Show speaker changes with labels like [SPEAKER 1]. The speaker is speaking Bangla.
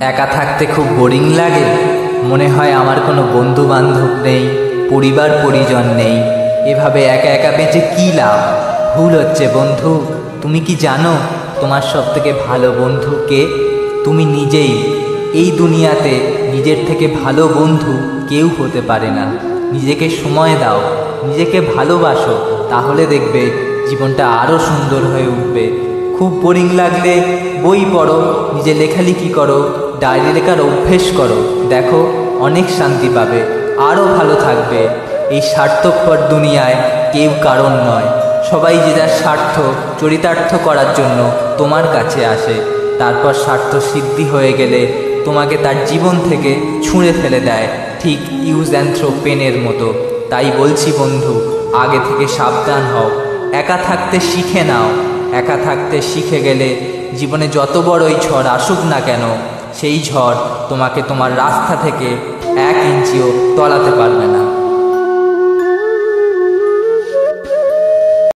[SPEAKER 1] একা থাকতে খুব বোরিং লাগে। মনে হয় আমার কোনো বন্ধু বান্ধব নেই, পরিবার পরিজন নেই। এভাবে একা একা বেঁচে কী লাভ? ভুল হচ্ছে বন্ধু। তুমি কি জানো তোমার সবথেকে ভালো বন্ধু কে? তুমি নিজেই। এই দুনিয়াতে নিজের থেকে ভালো বন্ধু কেউ হতে পারে না। নিজেকে সময় দাও, নিজেকে ভালোবাসো, তাহলে দেখবে জীবনটা আরও সুন্দর হয়ে উঠবে। খুব বোরিং লাগলে বই পড়ো, নিজে লেখালেখি করো, ডায়েরি লেখার অভ্যেস করো। দেখো, অনেক শান্তি পাবে, আরও ভালো থাকবে। এই স্বার্থপর দুনিয়ায় কেউ কারণ নয়। সবাই যে যার স্বার্থ চরিতার্থ করার জন্য তোমার কাছে আসে। তারপর স্বার্থ সিদ্ধি হয়ে গেলে তোমাকে তার জীবন থেকে ছুঁড়ে ফেলে দেয়, ঠিক ইউজ অ্যান্ড থ্রো পেনের মতো। তাই বলছি বন্ধু, আগে থেকে সাবধান হও। একা থাকতে শিখে নাও। একা থাকতে শিখে গেলে জীবনে যত বড়ই ঝড় আসুক না কেন, সেই ঝড় তোমাকে তোমার রাস্তা থেকে 1 ইঞ্চিও তলাতে পারবে না।